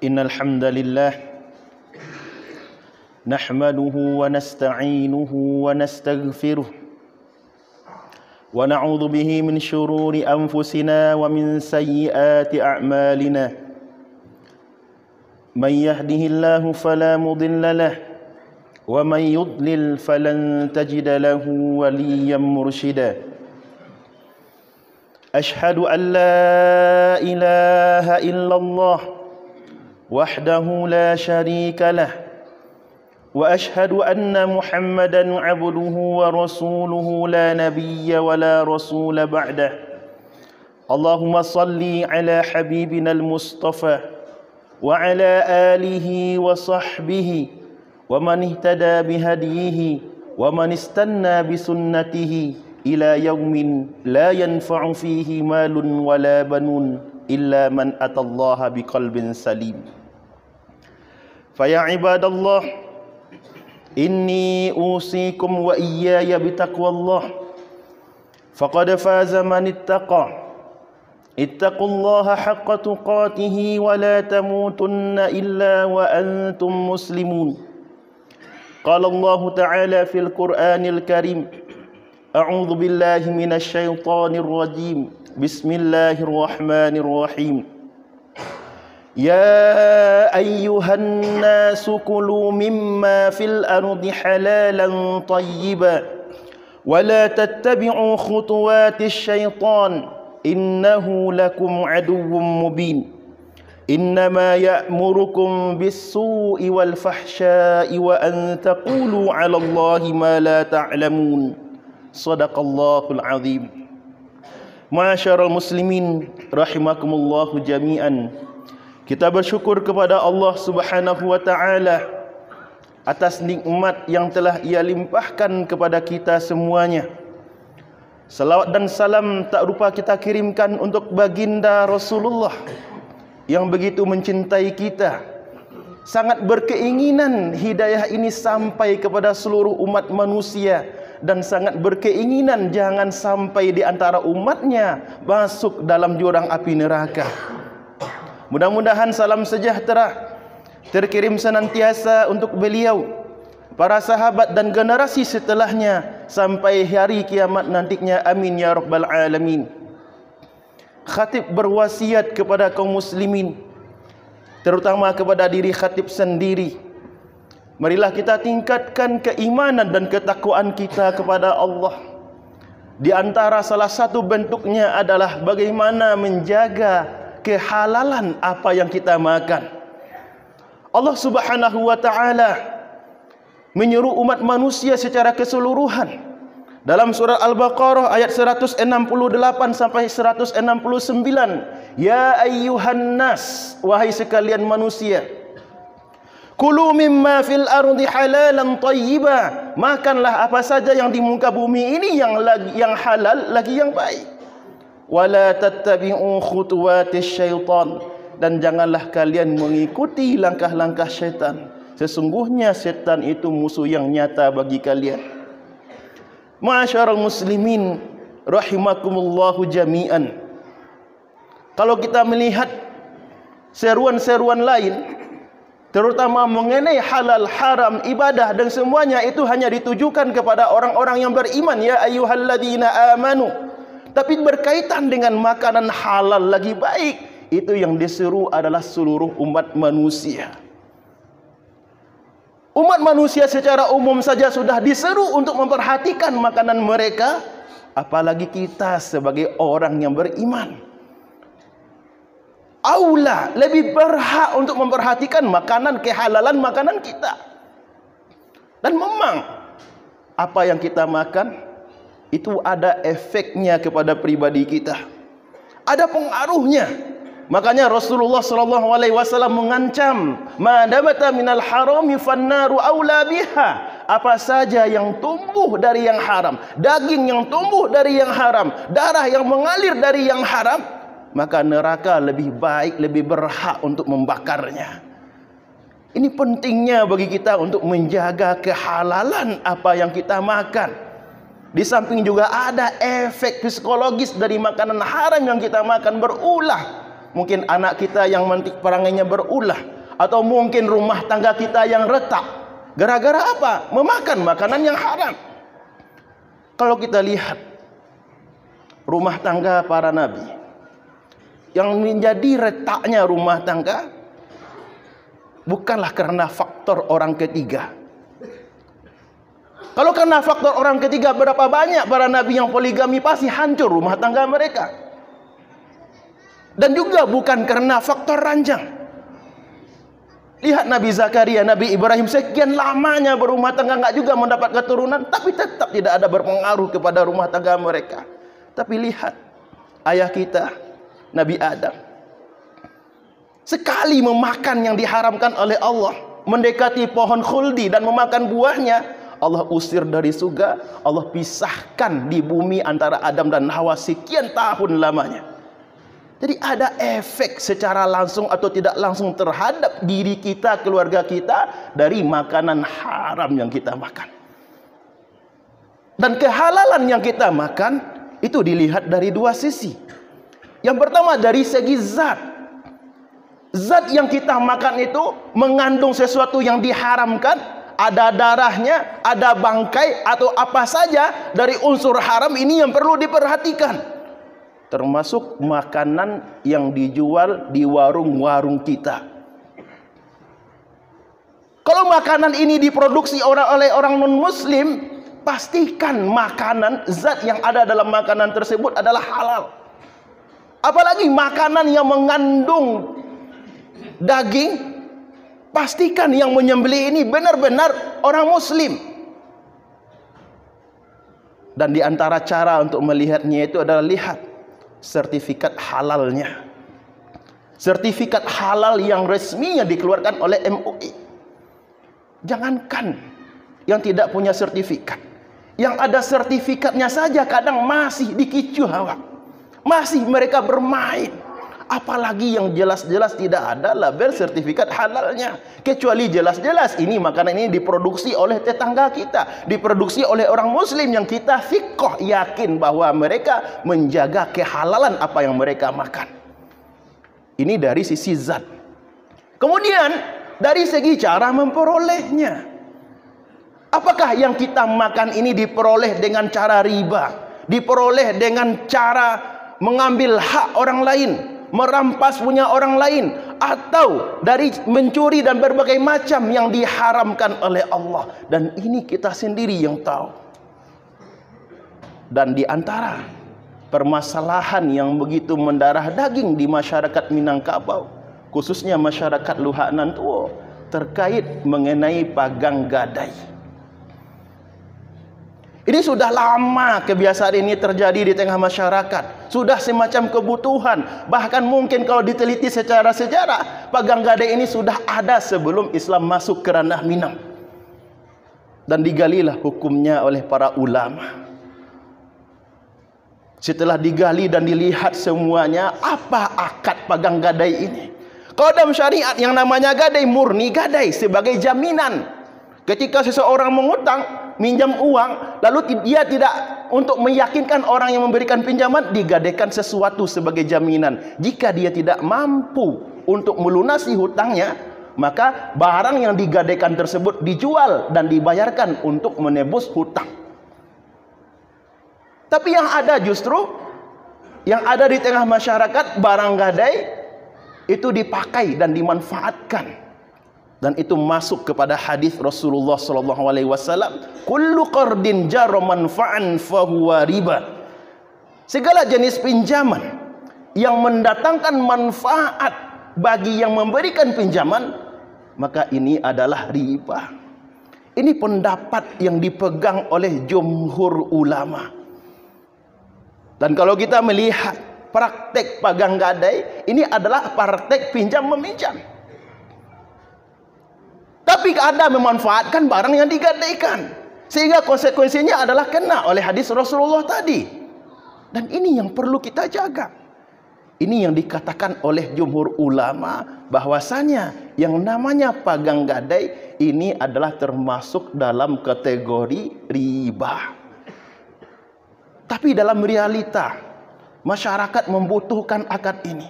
إن الحمد لله نحمده ونستعينه ونستغفره ونعوذ به من شرور أنفسنا ومن سيئات أعمالنا من يهده الله فلا مضل له ومن يضلل فلن تجد له وليا مرشدا أشهد أن لا إله إلا الله وحده لا شريك له وأشهد أن محمدا عبده ورسوله لا نبي ولا رسول بعده اللهم صل على حبيبنا المصطفى وعلى آله وصحبه ومن اهتدى بهديه ومن استنى بسنته إلى يوم لا ينفع فيه مال ولا بنون إلا من أتى الله بقلب سليم فيا عباد الله إني أوصيكم وإياي بتقوى الله فقد فاز من اتقى اتقوا الله حق تقاته ولا تموتن إلا وأنتم مسلمون قال الله تعالى في القرآن الكريم أعوذ بالله من الشيطان الرجيم بسم الله الرحمن الرحيم يا أيها الناس كلوا مما في الأرض حلالا طيبا ولا تتبعوا خطوات الشيطان إنه لكم عدو مبين إنما يأمركم بالسوء والفحشاء وأن تقولوا على الله ما لا تعلمون صدق الله العظيم Ma'asyiral muslimin rahimakumullahu jami'an. Kita bersyukur kepada Allah Subhanahu wa taala atas nikmat yang telah Ia limpahkan kepada kita semuanya. Salawat dan salam tak lupa kita kirimkan untuk baginda Rasulullah yang begitu mencintai kita, sangat berkeinginan hidayah ini sampai kepada seluruh umat manusia, dan sangat berkeinginan jangan sampai di antara umatnya masuk dalam jurang api neraka. Mudah-mudahan salam sejahtera terkirim senantiasa untuk beliau, para sahabat dan generasi setelahnya sampai hari kiamat nantinya. Amin ya rabbal alamin. Khatib berwasiat kepada kaum muslimin, terutama kepada diri khatib sendiri. Marilah kita tingkatkan keimanan dan ketakwaan kita kepada Allah. Di antara salah satu bentuknya adalah bagaimana menjaga kehalalan apa yang kita makan. Allah Subhanahu wa taala menyuruh umat manusia secara keseluruhan dalam surah Al-Baqarah ayat 168 sampai 169. Ya ayyuhan nas, wahai sekalian manusia, kulu mimma fil ardi halalan tayyiba, makanlah apa saja yang di muka bumi ini yang halal lagi yang baik. Wala tattabi'u khutuwatis syaitan, dan janganlah kalian mengikuti langkah-langkah syaitan. Sesungguhnya syaitan itu musuh yang nyata bagi kalian. Ma'asyiral muslimin rahimakumullahu jami'an. Kalau kita melihat seruan-seruan lain, terutama mengenai halal, haram, ibadah dan semuanya, itu hanya ditujukan kepada orang-orang yang beriman. Ya ayyuhalladzina amanu. Tapi berkaitan dengan makanan halal lagi baik, itu yang diseru adalah seluruh umat manusia. Umat manusia secara umum saja sudah diseru untuk memperhatikan makanan mereka, apalagi kita sebagai orang yang beriman. Aula, lebih berhak untuk memperhatikan makanan, kehalalan makanan kita. Dan memang apa yang kita makan itu ada efeknya kepada pribadi kita, ada pengaruhnya. Makanya Rasulullah SAW mengancam, madamata minal harami fannaru aula biha, apa saja yang tumbuh dari yang haram, daging yang tumbuh dari yang haram, darah yang mengalir dari yang haram, maka neraka lebih baik, lebih berhak untuk membakarnya. Ini pentingnya bagi kita untuk menjaga kehalalan apa yang kita makan. Di samping juga ada efek psikologis dari makanan haram yang kita makan berulah. Mungkin anak kita yang perangainya berulah, atau mungkin rumah tangga kita yang retak. Gara-gara apa? Memakan makanan yang haram. Kalau kita lihat rumah tangga para nabi, yang menjadi retaknya rumah tangga bukanlah karena faktor orang ketiga. Kalau karena faktor orang ketiga, berapa banyak para nabi yang poligami, pasti hancur rumah tangga mereka. Dan juga bukan karena faktor ranjang. Lihat Nabi Zakaria, Nabi Ibrahim, sekian lamanya berumah tangga, nggak juga mendapat keturunan, tapi tetap tidak ada berpengaruh kepada rumah tangga mereka. Tapi lihat ayah kita, Nabi Adam, sekali memakan yang diharamkan oleh Allah, mendekati pohon khuldi dan memakan buahnya, Allah usir dari surga, Allah pisahkan di bumi antara Adam dan Hawa sekian tahun lamanya. Jadi ada efek secara langsung atau tidak langsung terhadap diri kita, keluarga kita, dari makanan haram yang kita makan. Dan kehalalan yang kita makan itu dilihat dari dua sisi. Yang pertama dari segi zat. Zat yang kita makan itu mengandung sesuatu yang diharamkan. Ada darahnya, ada bangkai, atau apa saja dari unsur haram ini yang perlu diperhatikan. Termasuk makanan yang dijual di warung-warung kita. Kalau makanan ini diproduksi oleh orang non-muslim, pastikan makanan, zat yang ada dalam makanan tersebut adalah halal. Apalagi makanan yang mengandung daging, pastikan yang menyembelih ini benar-benar orang muslim. Dan di antara cara untuk melihatnya itu adalah lihat sertifikat halalnya. Sertifikat halal yang resminya dikeluarkan oleh MUI. Jangankan yang tidak punya sertifikat, yang ada sertifikatnya saja kadang masih dikicu hawa, masih mereka bermain. Apalagi yang jelas-jelas tidak ada label sertifikat halalnya. Kecuali jelas-jelas ini makanan ini diproduksi oleh tetangga kita, diproduksi oleh orang muslim yang kita thiqah, yakin bahwa mereka menjaga kehalalan apa yang mereka makan. Ini dari sisi zat. Kemudian dari segi cara memperolehnya. Apakah yang kita makan ini diperoleh dengan cara riba, diperoleh dengan cara mengambil hak orang lain, merampas punya orang lain, atau dari mencuri dan berbagai macam yang diharamkan oleh Allah? Dan ini kita sendiri yang tahu. Dan di antara permasalahan yang begitu mendarah daging di masyarakat Minangkabau, khususnya masyarakat Luhak Nantuo, terkait mengenai pagang gadai. Ini sudah lama kebiasaan ini terjadi di tengah masyarakat. Sudah semacam kebutuhan. Bahkan mungkin kalau diteliti secara sejarah, pagang gadai ini sudah ada sebelum Islam masuk ke ranah Minang. Dan digalilah hukumnya oleh para ulama. Setelah digali dan dilihat semuanya, apa akad pagang gadai ini? Kalau dalam syariat yang namanya gadai, murni gadai sebagai jaminan. Ketika seseorang mengutang, minjam uang, lalu dia tidak, untuk meyakinkan orang yang memberikan pinjaman, digadaikan sesuatu sebagai jaminan. Jika dia tidak mampu untuk melunasi hutangnya, maka barang yang digadaikan tersebut dijual dan dibayarkan untuk menebus hutang. Tapi yang ada justru, yang ada di tengah masyarakat, barang gadai itu dipakai dan dimanfaatkan. Dan itu masuk kepada hadis Rasulullah SAW, kullu qardin jarra manfa'an fahuwa riba. Segala jenis pinjaman yang mendatangkan manfaat bagi yang memberikan pinjaman, maka ini adalah riba. Ini pendapat yang dipegang oleh jumhur ulama. Dan kalau kita melihat praktek pagang gadai, ini adalah praktek pinjam meminjam. Tapi ada memanfaatkan barang yang digadaikan, sehingga konsekuensinya adalah kena oleh hadis Rasulullah tadi. Dan ini yang perlu kita jaga. Ini yang dikatakan oleh jumhur ulama, bahwasanya yang namanya pagang gadai ini adalah termasuk dalam kategori riba. Tapi dalam realita, masyarakat membutuhkan akad ini.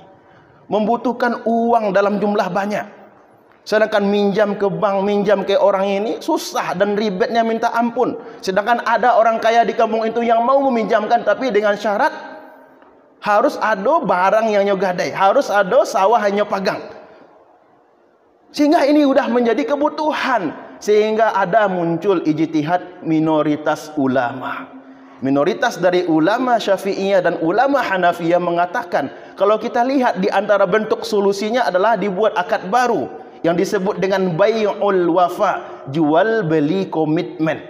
membutuhkan uang dalam jumlah banyak. Sedangkan minjam ke bank, minjam ke orang ini susah dan ribetnya minta ampun. Sedangkan ada orang kaya di kampung itu yang mau meminjamkan, tapi dengan syarat harus ada barang yang nyogadai, harus ada sawah yang nyopagang. Sehingga ini sudah menjadi kebutuhan. Sehingga ada muncul ijtihad minoritas ulama. Minoritas dari ulama Syafi'iyah dan ulama Hanafiyah mengatakan, kalau kita lihat di antara bentuk solusinya adalah dibuat akad baru yang disebut dengan bai'ul wafa, jual beli komitmen.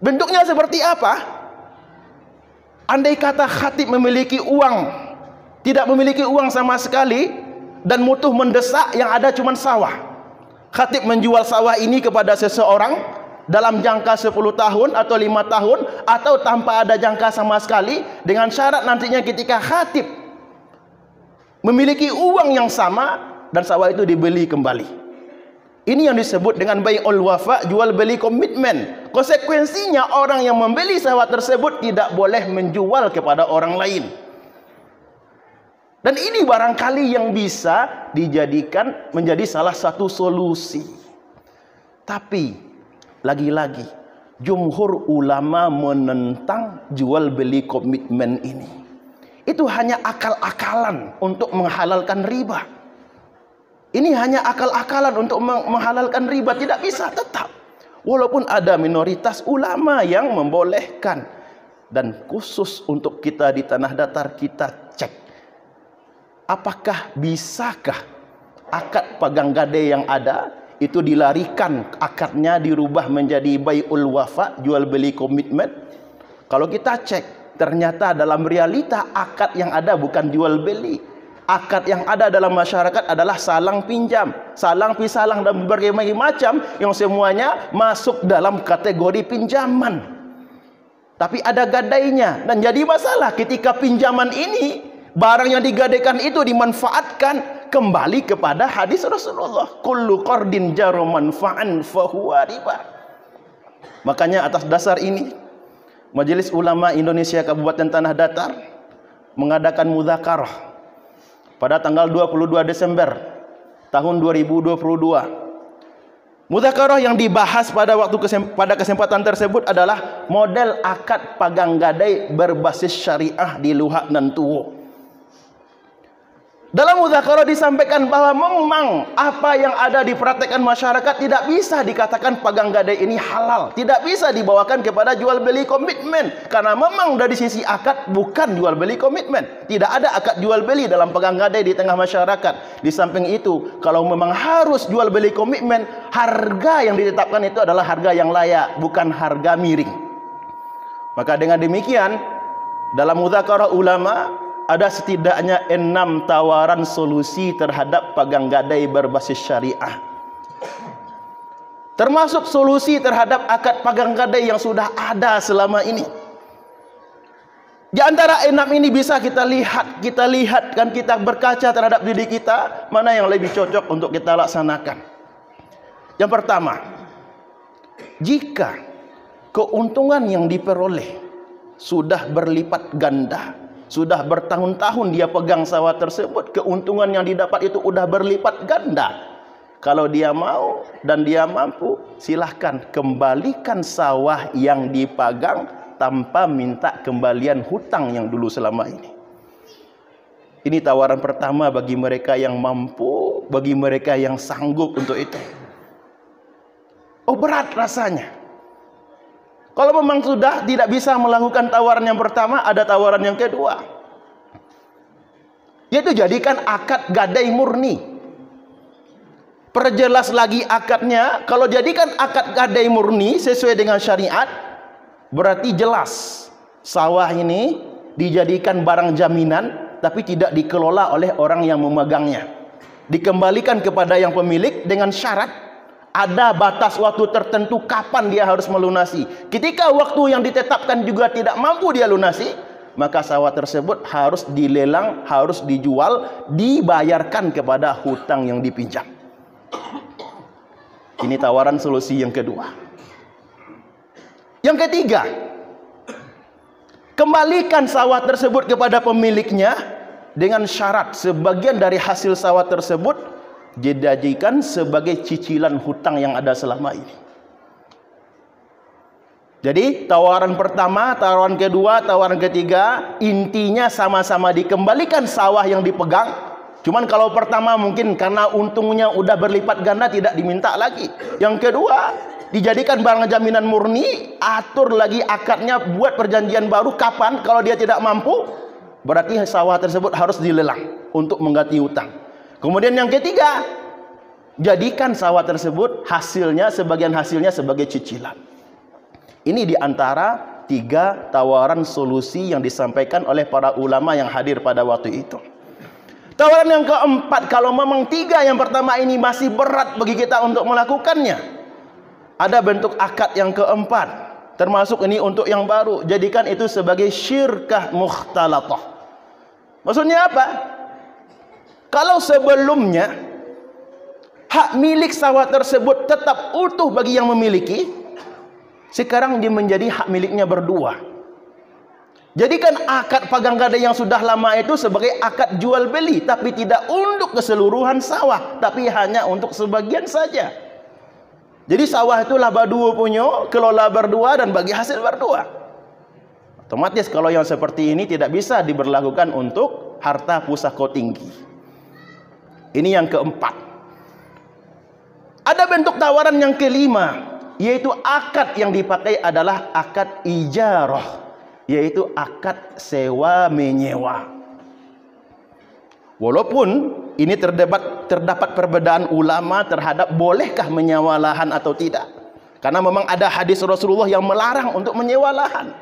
Bentuknya seperti apa? Andai kata khatib memiliki uang, tidak memiliki uang sama sekali, dan mutuh mendesak, yang ada cuma sawah. Khatib menjual sawah ini kepada seseorang dalam jangka 10 tahun atau 5 tahun, atau tanpa ada jangka sama sekali, dengan syarat nantinya ketika khatib memiliki uang yang sama dan sawah itu dibeli kembali. Ini yang disebut dengan bai'ul wafa, jual beli komitmen. Konsekuensinya orang yang membeli sawah tersebut tidak boleh menjual kepada orang lain. Dan ini barangkali yang bisa dijadikan menjadi salah satu solusi. Tapi lagi-lagi jumhur ulama menentang jual beli komitmen ini. Itu hanya akal-akalan untuk menghalalkan riba. Ini hanya akal-akalan untuk menghalalkan riba, tidak bisa tetap. Walaupun ada minoritas ulama yang membolehkan. Dan khusus untuk kita di tanah datar, kita cek, apakah bisakah akad pagang gade yang ada itu dilarikan, akadnya dirubah menjadi bai'ul wafa, jual beli komitmen. Kalau kita cek, ternyata dalam realita akad yang ada bukan jual beli. Akad yang ada dalam masyarakat adalah salang pinjam, salang pisalang, dan berbagai macam yang semuanya masuk dalam kategori pinjaman. Tapi ada gadainya, dan jadi masalah ketika pinjaman ini, barang yang digadaikan itu dimanfaatkan kembali kepada hadis Rasulullah, kullu qardin jaru manfa'an fahuwa riba. Makanya atas dasar ini Majelis Ulama Indonesia Kabupaten Tanah Datar mengadakan mudzakarah pada tanggal 22 Desember tahun 2022. Mudzakarah yang dibahas pada kesempatan tersebut adalah model akad pagang gadai berbasis syariah di Luhak dan Tuwo. Dalam mudzakarah disampaikan bahwa memang apa yang ada dipraktekkan masyarakat tidak bisa dikatakan pagang gadai ini halal, tidak bisa dibawakan kepada jual beli komitmen, karena memang dari sisi akad bukan jual beli komitmen. Tidak ada akad jual beli dalam pagang gadai di tengah masyarakat. Di samping itu, kalau memang harus jual beli komitmen, harga yang ditetapkan itu adalah harga yang layak, bukan harga miring. Maka dengan demikian, dalam mudzakarah ulama ada setidaknya 6 tawaran solusi terhadap pagang gadai berbasis syariah. Termasuk solusi terhadap akad pagang gadai yang sudah ada selama ini. Di antara 6 ini bisa kita lihat kan, kita berkaca terhadap diri kita, mana yang lebih cocok untuk kita laksanakan. Yang pertama, jika keuntungan yang diperoleh sudah berlipat ganda, sudah bertahun-tahun dia pegang sawah tersebut, keuntungan yang didapat itu sudah berlipat ganda. Kalau dia mau dan dia mampu, silahkan kembalikan sawah yang dipegang tanpa minta kembalian hutang yang dulu selama ini. Ini tawaran pertama bagi mereka yang mampu, bagi mereka yang sanggup untuk itu. Oh, berat rasanya. Kalau memang sudah tidak bisa melakukan tawaran yang pertama, ada tawaran yang kedua, yaitu jadikan akad gadai murni. Perjelas lagi akadnya. Kalau jadikan akad gadai murni sesuai dengan syariat, berarti jelas sawah ini dijadikan barang jaminan, tapi tidak dikelola oleh orang yang memegangnya, dikembalikan kepada yang pemilik dengan syarat ada batas waktu tertentu kapan dia harus melunasi. Ketika waktu yang ditetapkan juga tidak mampu dia lunasi, maka sawah tersebut harus dilelang, harus dijual, dibayarkan kepada hutang yang dipinjam. Ini tawaran solusi yang kedua. Yang ketiga, kembalikan sawah tersebut kepada pemiliknya dengan syarat sebagian dari hasil sawah tersebut dijadikan sebagai cicilan hutang yang ada selama ini. Jadi tawaran pertama, tawaran kedua, tawaran ketiga, intinya sama-sama dikembalikan sawah yang dipegang. Cuman kalau pertama mungkin karena untungnya udah berlipat ganda tidak diminta lagi. Yang kedua, dijadikan barang jaminan murni, atur lagi akadnya, buat perjanjian baru kapan kalau dia tidak mampu, berarti sawah tersebut harus dilelang untuk mengganti hutang. Kemudian yang ketiga, jadikan sawah tersebut sebagian hasilnya sebagai cicilan. Ini diantara 3 tawaran solusi yang disampaikan oleh para ulama yang hadir pada waktu itu. Tawaran yang keempat, kalau memang 3 yang pertama ini masih berat bagi kita untuk melakukannya, ada bentuk akad yang keempat, termasuk ini untuk yang baru. Jadikan itu sebagai syirkah mukhtalatah. Maksudnya apa? Kalau sebelumnya hak milik sawah tersebut tetap utuh bagi yang memiliki, sekarang dia menjadi hak miliknya berdua. Jadikan akad pegang gada yang sudah lama itu sebagai akad jual beli, tapi tidak untuk keseluruhan sawah, tapi hanya untuk sebagian saja. Jadi sawah itu laba dua punya, kelola berdua dan bagi hasil berdua. Otomatis kalau yang seperti ini tidak bisa diberlakukan untuk harta pusaka tinggi. Ini yang keempat. Ada bentuk tawaran yang kelima, yaitu akad yang dipakai adalah akad ijarah, yaitu akad sewa menyewa. Walaupun ini terdapat perbedaan ulama terhadap bolehkah menyewa lahan atau tidak, karena memang ada hadis Rasulullah yang melarang untuk menyewa lahan.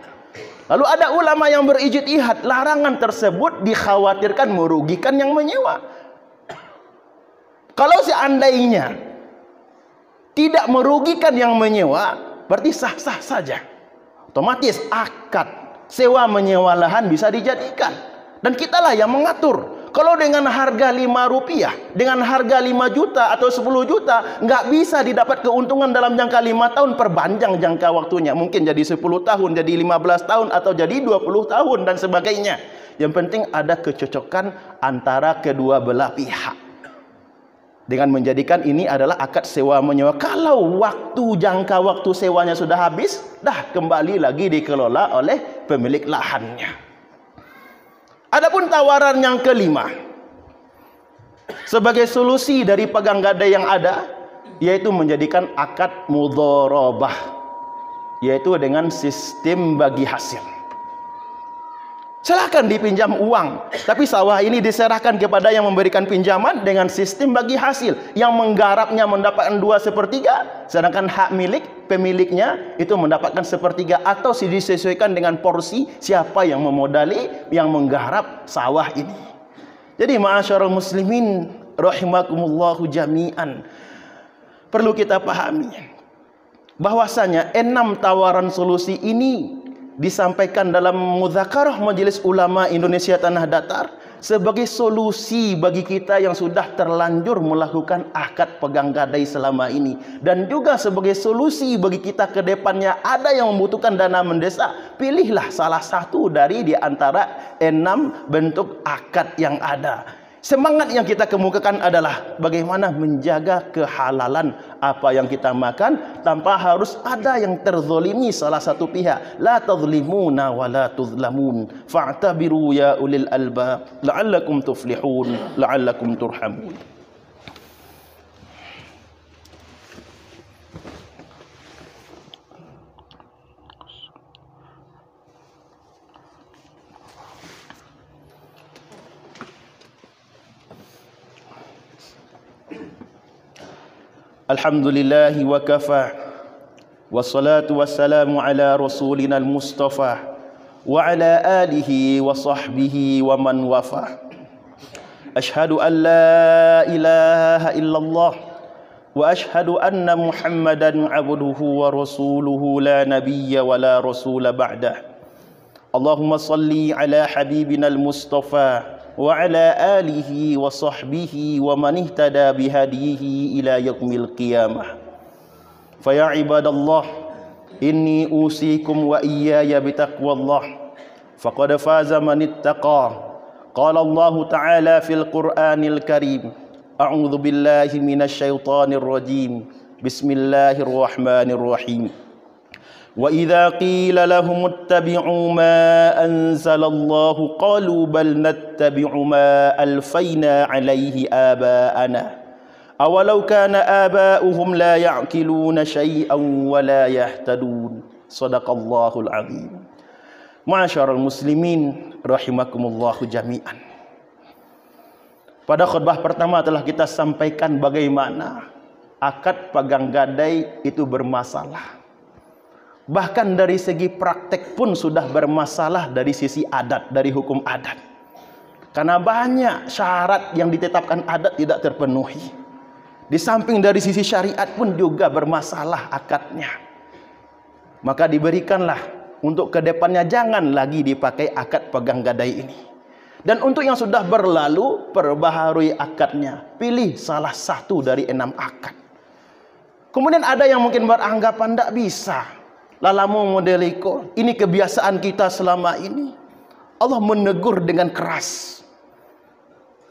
Lalu ada ulama yang berijtihad, larangan tersebut dikhawatirkan merugikan yang menyewa. Kalau seandainya tidak merugikan yang menyewa, berarti sah-sah saja. Otomatis akad sewa menyewa lahan bisa dijadikan, dan kitalah yang mengatur. Kalau dengan harga 5 rupiah, dengan harga 5 juta atau 10 juta, nggak bisa didapat keuntungan dalam jangka 5 tahun, perpanjang jangka waktunya. Mungkin jadi 10 tahun, jadi 15 tahun, atau jadi 20 tahun, dan sebagainya. Yang penting ada kecocokan antara kedua belah pihak, dengan menjadikan ini adalah akad sewa menyewa. Kalau jangka waktu sewanya sudah habis, dah kembali lagi dikelola oleh pemilik lahannya. Adapun tawaran yang kelima, sebagai solusi dari pegang gada yang ada, yaitu menjadikan akad mudharabah, yaitu dengan sistem bagi hasil. Silakan dipinjam uang, tapi sawah ini diserahkan kepada yang memberikan pinjaman dengan sistem bagi hasil. Yang menggarapnya mendapatkan 2/3, sedangkan hak milik pemiliknya itu mendapatkan 1/3, atau disesuaikan dengan porsi siapa yang memodali, yang menggarap sawah ini. Jadi ma'asyiral muslimin rahimakumullahu jami'an, perlu kita pahami bahwasanya 6 tawaran solusi ini disampaikan dalam mudzakarah Majelis Ulama Indonesia Tanah Datar sebagai solusi bagi kita yang sudah terlanjur melakukan akad pegang gadai selama ini, dan juga sebagai solusi bagi kita ke depannya ada yang membutuhkan dana mendesak. Pilihlah salah satu dari di antara 6 bentuk akad yang ada. Semangat yang kita kemukakan adalah bagaimana menjaga kehalalan apa yang kita makan tanpa harus ada yang terzolimi salah satu pihak. La tazlimuna wa la tuzlamun. Fa'tabiru ya ulil albab la'allakum tuflihun, la'allakum turhamun. Alhamdulillahi wa kafa, wassalatu wassalamu ala rasulina al-mustafa wa ala alihi wa sahbihi wa man wafa. Ashhadu an la ilaha illallah wa ashhadu anna muhammadan abduhu wa rasuluhu la nabiyya wa la rasula ba'dah. Allahumma salli ala habibina al-mustafa wa ala alihi wa sahbihi wa man ihtada bihadihi ila yaumil qiyamah. Fa ya ibadallah, inni usikum wa iyaya bitaqwallah. Faqad faza man ittaqa Qala Allah Ta'ala fil Qur'anil Karim. A'udzu billahi minasy syaithanir rajim. Bismillahirrahmanirrahim. Wa idza qila lahum ittabi'u ma anzalallahu qalu bal nattabi'u ma alfayna 'alaihi aba'ana awalau kana aba'uhum la ya'qiluna syai'an wa la yahtadun. Shadaqallahul azim. Ma'asyiral muslimin rahimakumullahu jami'an. Pada khutbah pertama telah kita sampaikan bagaimana akad pegang gadai itu bermasalah. Bahkan dari segi praktek pun sudah bermasalah dari sisi adat, dari hukum adat. Karena banyak syarat yang ditetapkan adat tidak terpenuhi. Di samping dari sisi syariat pun juga bermasalah akadnya. Maka diberikanlah untuk kedepannya jangan lagi dipakai akad pegang gadai ini. Dan untuk yang sudah berlalu, perbaharui akadnya. Pilih salah satu dari 6 akad. Kemudian ada yang mungkin beranggapan tidak bisa. Lalamu modeliko, ini kebiasaan kita selama ini. Allah menegur dengan keras.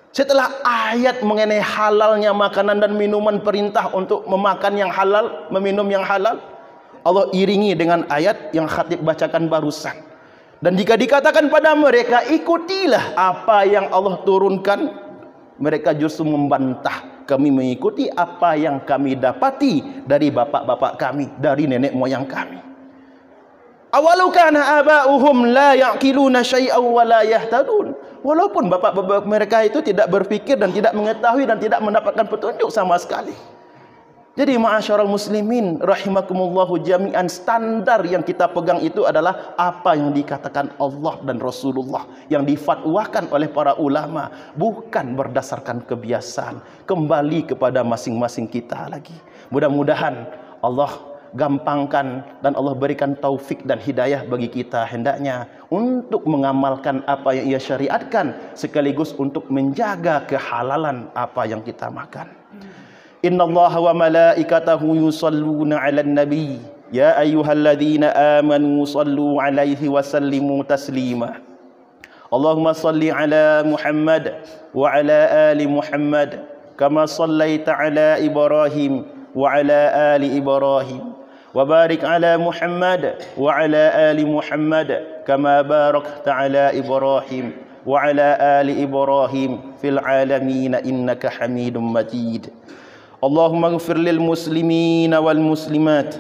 Setelah ayat mengenai halalnya makanan dan minuman, perintah untuk memakan yang halal, meminum yang halal, Allah iringi dengan ayat yang khatib bacakan barusan. Dan jika dikatakan pada mereka, ikutilah apa yang Allah turunkan, mereka justru membantah. Kami mengikuti apa yang kami dapati dari bapak-bapak kami, dari nenek moyang kami. Awalau kana aba'uhum la ya'qiluna syai'an wa la yahtadun. Walaupun bapak-bapak mereka itu tidak berpikir dan tidak mengetahui dan tidak mendapatkan petunjuk sama sekali. Jadi ma'asyiral muslimin rahimakumullahu jami'an, standar yang kita pegang itu adalah apa yang dikatakan Allah dan Rasulullah, yang difatwakan oleh para ulama, bukan berdasarkan kebiasaan. Kembali kepada masing-masing kita lagi. Mudah-mudahan Allah gampangkan dan Allah berikan taufik dan hidayah bagi kita hendaknya untuk mengamalkan apa yang ia syariatkan, sekaligus untuk menjaga kehalalan apa yang kita makan. Innallaha wa malaikatahu yusalluna 'alan nabi ya ayyuhalladzina amanu sallu 'alaihi wa sallimu taslima. Allahumma salli 'ala Muhammad wa 'ala ali Muhammad kama sallaita 'ala Ibrahim wa 'ala ali Ibrahim. وبارك على محمد وعلى آل محمد كما باركت على إبراهيم وعلى آل إبراهيم في العالمين إنك حميد مجيد. اللهم اغفر للمسلمين والمسلمات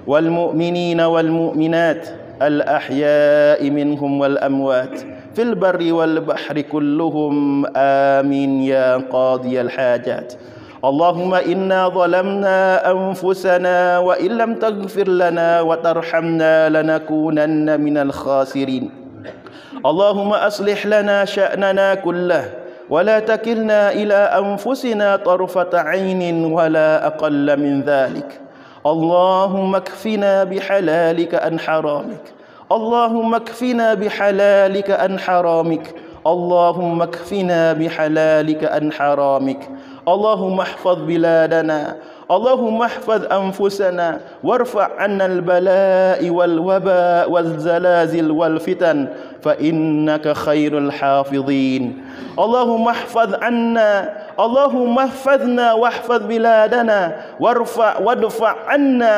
والمؤمنين والمؤمنات الأحياء منهم والأموات في البر والبحر كلهم آمين يا قاضي الحاجات. اللهم إنا ظلمنا أنفسنا وإن لم تغفر لنا وترحمنا لنكونن من الخاسرين. اللهم أصلح لنا شأننا كله ولا تكلنا إلى أنفسنا طرفة عين ولا أقل من ذلك. اللهم اكفنا بحلالك عن حرامك. اللهم اكفنا بحلالك عن حرامك. اللهم اكفنا بحلالك عن حرامك. اللهم احفظ بلادنا. اللهم احفظ أنفسنا وارفع عنا البلاء والوباء والزلازل والفتن فإنك خير الحافظين. اللهم احفظ عنا. اللهم احفظنا واحفظ بلادنا وادفع عنا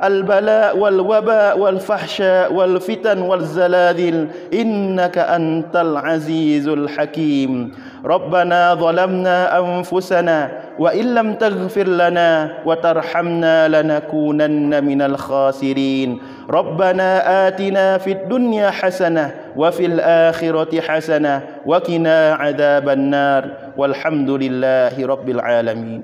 البلاء والوباء والفحشاء والفتن والزلازل إنك أنت العزيز الحكيم. ربنا ظلمنا أنفسنا وإن لم تغفر لنا وترحمنا لنكونن من الخاسرين. ربنا آتنا في الدنيا حسنة وفي الآخرة حسنة وقنا عذاب النار والحمد لله رب العالمين.